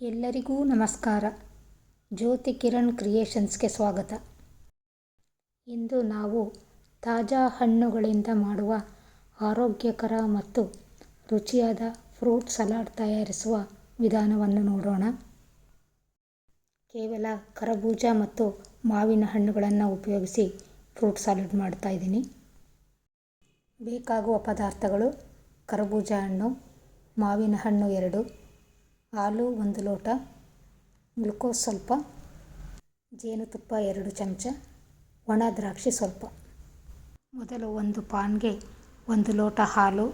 ಎಲ್ಲರಿಗೂ ನಮಸ್ಕಾರ. ಜ್ಯೋತಿ ಕಿರಣ್ ಕ್ರಿಯೇಷನ್ಸ್ಗೆ ಸ್ವಾಗತ. ಇಂದು ನಾವು ತಾಜಾ ಹಣ್ಣುಗಳಿಂದ ಮಾಡುವ ಆರೋಗ್ಯಕರ ಮತ್ತು ರುಚಿಯಾದ ಫ್ರೂಟ್ ಸಲಾಡ್ ತಯಾರಿಸುವ ವಿಧಾನವನ್ನು ನೋಡೋಣ. ಕೇವಲ ಕರಬೂಜ ಮತ್ತು ಮಾವಿನ ಹಣ್ಣುಗಳನ್ನು ಉಪಯೋಗಿಸಿ ಫ್ರೂಟ್ ಸಲಾಡ್ ಮಾಡ್ತಾ ಇದ್ದೀನಿ. ಬೇಕಾಗುವ ಪದಾರ್ಥಗಳು: ಕರಬೂಜ ಹಣ್ಣು, ಮಾವಿನ ಹಣ್ಣು 2, ಹಾಲು 1 ಲೋಟ, ಗ್ಲುಕೋಸ್ ಸ್ವಲ್ಪ, ಜೇನುತುಪ್ಪ 2 ಚಮಚ, ಒಣ ದ್ರಾಕ್ಷಿ ಸ್ವಲ್ಪ. ಮೊದಲು ಒಂದು ಪಾನ್ಗೆ 1 ಲೋಟ ಹಾಲು,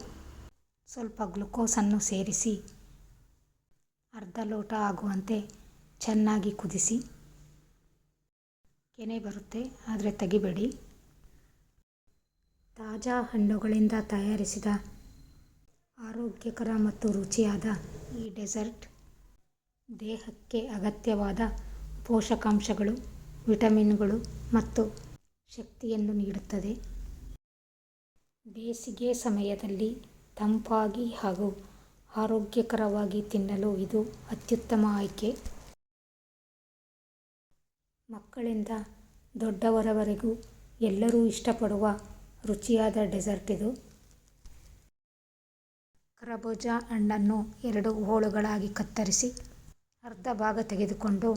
ಸ್ವಲ್ಪ ಗ್ಲುಕೋಸನ್ನು ಸೇರಿಸಿ ಅರ್ಧ ಲೋಟ ಆಗುವಂತೆ ಚೆನ್ನಾಗಿ ಕುದಿಸಿ. ಕೆನೆ ಬರುತ್ತೆ, ಆದರೆ ತೆಗಿಬೇಡಿ. ತಾಜಾ ಹಣ್ಣುಗಳಿಂದ ತಯಾರಿಸಿದ ಆರೋಗ್ಯಕರ ಮತ್ತು ರುಚಿಯಾದ ಈ ಡೆಸರ್ಟ್ ದೇಹಕ್ಕೆ ಅಗತ್ಯವಾದ ಪೋಷಕಾಂಶಗಳು, ವಿಟಮಿನ್ಗಳು ಮತ್ತು ಶಕ್ತಿಯನ್ನು ನೀಡುತ್ತದೆ. ಬೇಸಿಗೆ ಸಮಯದಲ್ಲಿ ತಂಪಾಗಿ ಹಾಗೂ ಆರೋಗ್ಯಕರವಾಗಿ ತಿನ್ನಲು ಇದು ಅತ್ಯುತ್ತಮ ಆಯ್ಕೆ. ಮಕ್ಕಳಿಂದ ದೊಡ್ಡವರವರೆಗೂ ಎಲ್ಲರೂ ಇಷ್ಟಪಡುವ ರುಚಿಯಾದ ಡೆಸರ್ಟ್ ಇದು. ಕರಬೂಜ ಹಣ್ಣನ್ನು 2 ಹೋಳುಗಳಾಗಿ ಕತ್ತರಿಸಿ ಅರ್ಧ ಭಾಗ ತೆಗೆದುಕೊಂಡು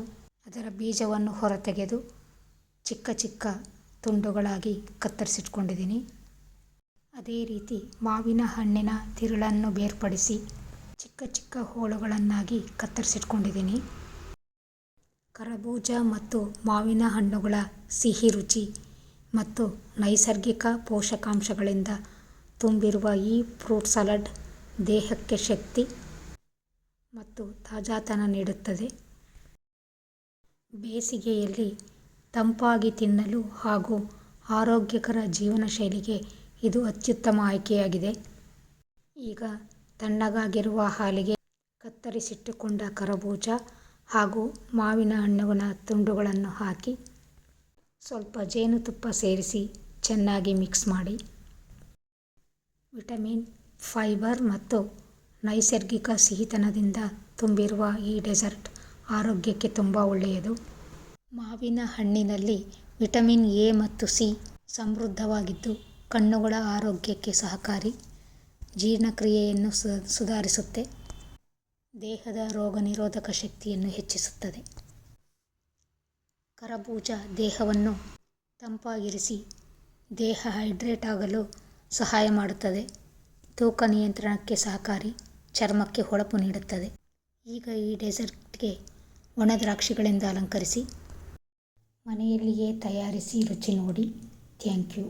ಅದರ ಬೀಜವನ್ನು ಹೊರತೆಗೆದು ಚಿಕ್ಕ ಚಿಕ್ಕ ತುಂಡುಗಳಾಗಿ ಕತ್ತರಿಸಿಟ್ಕೊಂಡಿದ್ದೀನಿ. ಅದೇ ರೀತಿ ಮಾವಿನ ಹಣ್ಣಿನ ತಿರುಳನ್ನು ಬೇರ್ಪಡಿಸಿ ಚಿಕ್ಕ ಚಿಕ್ಕ ಹೋಳುಗಳನ್ನಾಗಿ ಕತ್ತರಿಸಿಟ್ಕೊಂಡಿದ್ದೀನಿ. ಕರಬೂಜ ಮತ್ತು ಮಾವಿನ ಹಣ್ಣುಗಳ ಸಿಹಿ ರುಚಿ ಮತ್ತು ನೈಸರ್ಗಿಕ ಪೋಷಕಾಂಶಗಳಿಂದ ತುಂಬಿರುವ ಈ ಫ್ರೂಟ್ ಸಲಾಡ್ ದೇಹಕ್ಕೆ ಶಕ್ತಿ ಮತ್ತು ತಾಜಾತನ ನೀಡುತ್ತದೆ. ಬೇಸಿಗೆಯಲ್ಲಿ ತಂಪಾಗಿ ತಿನ್ನಲು ಹಾಗೂ ಆರೋಗ್ಯಕರ ಜೀವನ ಶೈಲಿಗೆ ಇದು ಅತ್ಯುತ್ತಮ ಆಯ್ಕೆಯಾಗಿದೆ. ಈಗ ತಣ್ಣಗಾಗಿರುವ ಹಾಲಿಗೆ ಕತ್ತರಿಸಿಟ್ಟುಕೊಂಡ ಕರಬೂಜ ಹಾಗೂ ಮಾವಿನ ಹಣ್ಣಿನ ತುಂಡುಗಳನ್ನು ಹಾಕಿ ಸ್ವಲ್ಪ ಜೇನುತುಪ್ಪ ಸೇರಿಸಿ ಚೆನ್ನಾಗಿ ಮಿಕ್ಸ್ ಮಾಡಿ. ವಿಟಮಿನ್, ಫೈಬರ್ ಮತ್ತು ನೈಸರ್ಗಿಕ ಸಿಹಿತನದಿಂದ ತುಂಬಿರುವ ಈ ಡೆಸರ್ಟ್ ಆರೋಗ್ಯಕ್ಕೆ ತುಂಬ ಒಳ್ಳೆಯದು. ಮಾವಿನ ಹಣ್ಣಿನಲ್ಲಿ ವಿಟಮಿನ್ ಎ ಮತ್ತು ಸಿ ಸಮೃದ್ಧವಾಗಿದ್ದು ಕಣ್ಣುಗಳ ಆರೋಗ್ಯಕ್ಕೆ ಸಹಕಾರಿ, ಜೀರ್ಣಕ್ರಿಯೆಯನ್ನು ಸುಧಾರಿಸುತ್ತೆ, ದೇಹದ ರೋಗನಿರೋಧಕ ಶಕ್ತಿಯನ್ನು ಹೆಚ್ಚಿಸುತ್ತದೆ. ಕರಬೂಜ ದೇಹವನ್ನು ತಂಪಾಗಿರಿಸಿ ದೇಹ ಹೈಡ್ರೇಟ್ ಆಗಲು ಸಹಾಯ ಮಾಡುತ್ತದೆ, ತೂಕ ನಿಯಂತ್ರಣಕ್ಕೆ ಸಹಕಾರಿ, ಚರ್ಮಕ್ಕೆ ಹೊಳಪು ನೀಡುತ್ತದೆ. ಈಗ ಈ ಡೆಸರ್ಟ್ಗೆ ಒಣ ದ್ರಾಕ್ಷಿಗಳಿಂದ ಅಲಂಕರಿಸಿ. ಮನೆಯಲ್ಲಿಯೇ ತಯಾರಿಸಿ ರುಚಿ ನೋಡಿ. Thank you.